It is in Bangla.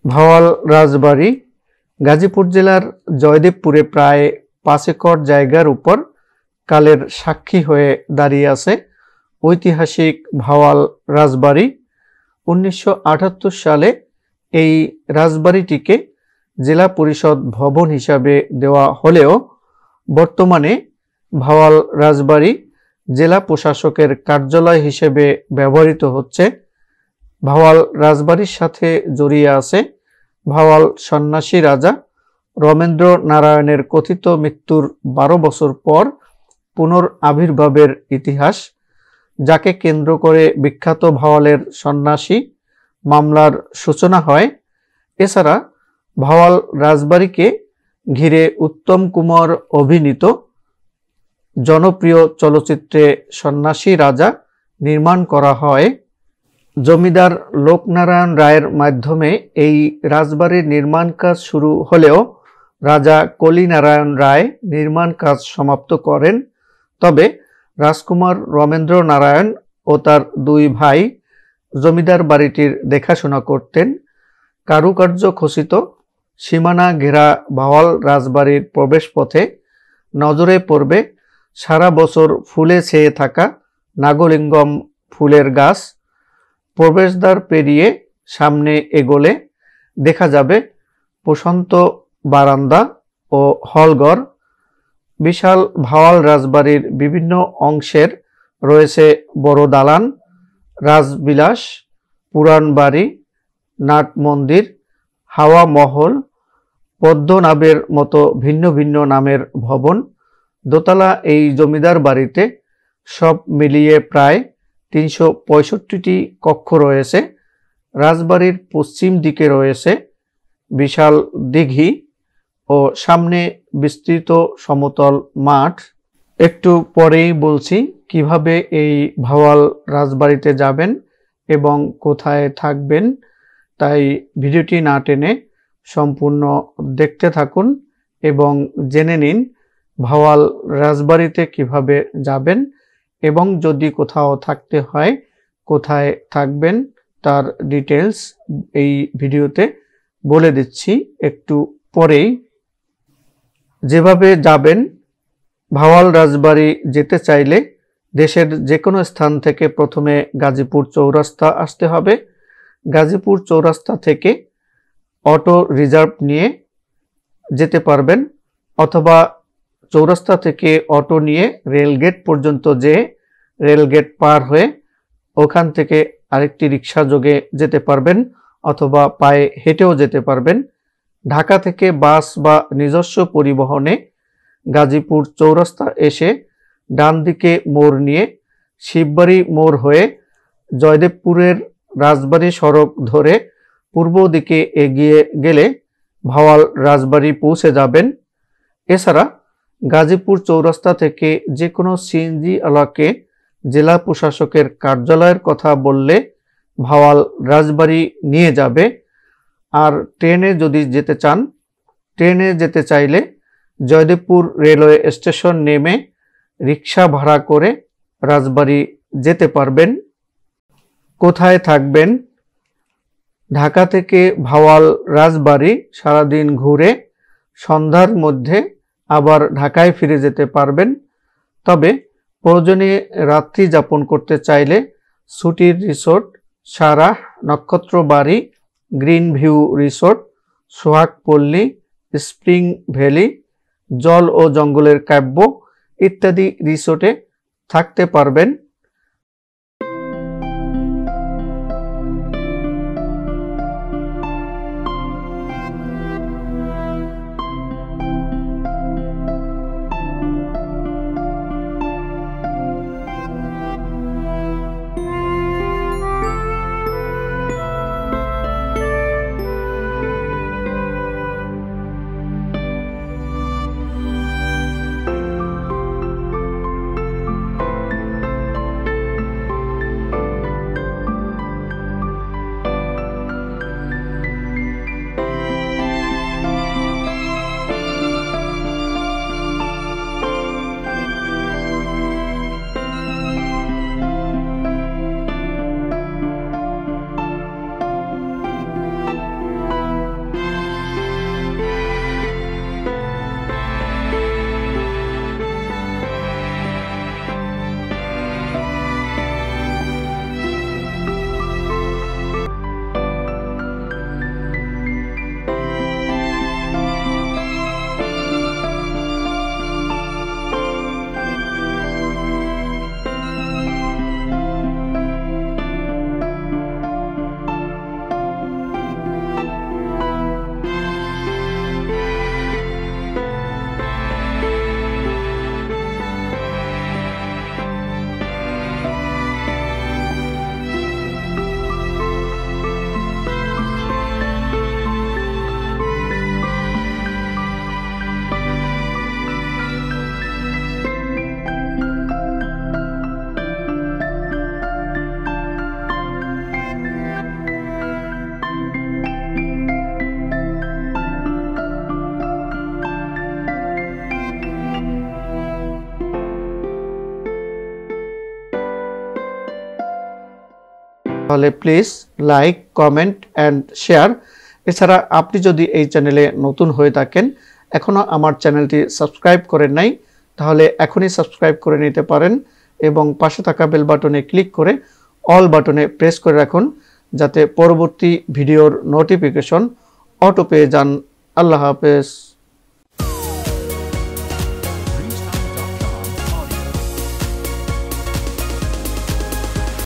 ভাওয়াল রাজবাড়ি গাজীপুর জেলার জয়দেবপুরে প্রায় 5 একর জায়গার উপর কালের সাক্ষী হয়ে দাঁড়িয়ে আছে ঐতিহাসিক ভাওয়াল রাজবাড়ি। 1978 সালে এই রাজবাড়িটিকে জেলা পরিষদ ভবন হিসাবে দেওয়া হলেও বর্তমানে ভাওয়াল রাজবাড়ি জেলা প্রশাসকের কার্যালয় হিসেবে ব্যবহৃত হচ্ছে। ভাওয়াল রাজবাড়ির সাথে জড়িয়ে আছে ভাওয়াল সন্ন্যাসী রাজা রমেন্দ্র নারায়ণের কথিত মৃত্যুর 12 বছর পর পুনরাবির্ভাবের ইতিহাস, যাকে কেন্দ্র করে বিখ্যাত ভাওয়ালের সন্ন্যাসী মামলার সূচনা হয়। এছাড়া ভাওয়াল রাজবাড়িকে ঘিরে উত্তম কুমার অভিনীত জনপ্রিয় চলচ্চিত্রে সন্ন্যাসী রাজা নির্মাণ করা হয়। জমিদার লোকনারায়ণ রায়ের মাধ্যমে এই রাজবাড়ির নির্মাণ কাজ শুরু হলেও রাজা কলিনারায়ণ রায় নির্মাণ কাজ সমাপ্ত করেন। তবে রাজকুমার রমেন্দ্র নারায়ণ ও তার 2 ভাই জমিদার বাড়িটির দেখাশোনা করতেন। কারুকার্য খচিত সীমানা ঘেরা ভাওয়াল রাজবাড়ির প্রবেশপথে নজরে পড়বে সারা বছর ফুলে ছেয়ে থাকা নাগলিঙ্গম ফুলের গাছ। প্রবেশদ্বার পেরিয়ে সামনে এগোলে দেখা যাবে প্রশান্ত বারান্দা ও হলঘর। বিশাল ভাওয়াল রাজবাড়ির বিভিন্ন অংশের রয়েছে বড় দালান, রাজবিলাস, পুরাণ বাড়ি, নাট মন্দির, হাওয়া মহল, পদ্মনাভের মতো ভিন্ন ভিন্ন নামের ভবন। দোতলা এই জমিদার বাড়িতে সব মিলিয়ে প্রায় 365টি কক্ষ রয়েছে। রাজবাড়ির পশ্চিম দিকে রয়েছে বিশাল দিঘি ও সামনে বিস্তৃত সমতল মাঠ। একটু পরেই বলছি কিভাবে এই ভাওয়াল রাজবাড়িতে যাবেন এবং কোথায় থাকবেন, তাই ভিডিওটি না টেনে সম্পূর্ণ দেখতে থাকুন এবং জেনে নিন ভাওয়াল রাজবাড়িতে কিভাবে যাবেন এবং যদি কোথাও থাকতে হয় কোথায় থাকবেন তার ডিটেলস এই ভিডিওতে বলে দিচ্ছি একটু পরেই। যেভাবে যাবেন, ভাওয়াল রাজবাড়ি যেতে চাইলে দেশের যে কোনো স্থান থেকে প্রথমে গাজীপুর চৌরাস্তা আসতে হবে। গাজীপুর চৌরাস্তা থেকে অটো রিজার্ভ নিয়ে যেতে পারবেন, অথবা চৌরাস্তা থেকে অটো নিয়ে রেলগেট পর্যন্ত যেয়ে রেলগেট পার হয়ে ওখান থেকে আরেকটি রিক্সা যোগে যেতে পারবেন, অথবা পায়ে হেঁটেও যেতে পারবেন। ঢাকা থেকে বাস বা নিজস্ব পরিবহনে গাজীপুর চৌরাস্তা এসে ডান দিকে মোড় নিয়ে শিববাড়ি মোড় হয়ে জয়দেবপুরের রাজবাড়ি সড়ক ধরে পূর্ব দিকে এগিয়ে গেলে ভাওয়াল রাজবাড়ি পৌঁছে যাবেন। এছাড়া গাজীপুর চৌরাস্তা থেকে যে কোনো সিএনজি আলাকে জেলা প্রশাসকের কার্যালয়ের কথা বললে ভাওয়াল রাজবাড়ি নিয়ে যাবে। আর ট্রেনে যদি যেতে চান, ট্রেনে যেতে চাইলে জয়দেবপুর রেলওয়ে স্টেশন নেমে রিক্সা ভাড়া করে রাজবাড়ি যেতে পারবেন। কোথায় থাকবেন? ঢাকা থেকে ভাওয়াল রাজবাড়ি সারাদিন ঘুরে সন্ধ্যার মধ্যে আবার ঢাকায় ফিরে যেতে পারবেন। তবে প্রয়োজনে রাত্রি যাপন করতে চাইলে ছুটির রিসোর্ট সারাহ, নক্ষত্র বাড়ি, green view resort, Sohagpalli, spring valley, জল ও জঙ্গলের কাব্য ইত্যাদি রিসোর্টে থাকতে পারবেন। তাহলে please like, comment and share. এছাড়া আপনি যদি এই চ্যানেলে নতুন হয়ে থাকেন, এখনও আমার চ্যানেলটি সাবস্ক্রাইব করেন নাই, তাহলে এখনই সাবস্ক্রাইব করে নিতে পারেন এবং পাশে থাকা বেল বাটনে ক্লিক করে অল বাটনে প্রেস করে রাখুন, যাতে পরবর্তী ভিডিওর নোটিফিকেশন অটো পেয়ে যান। আল্লাহ হাফেজ।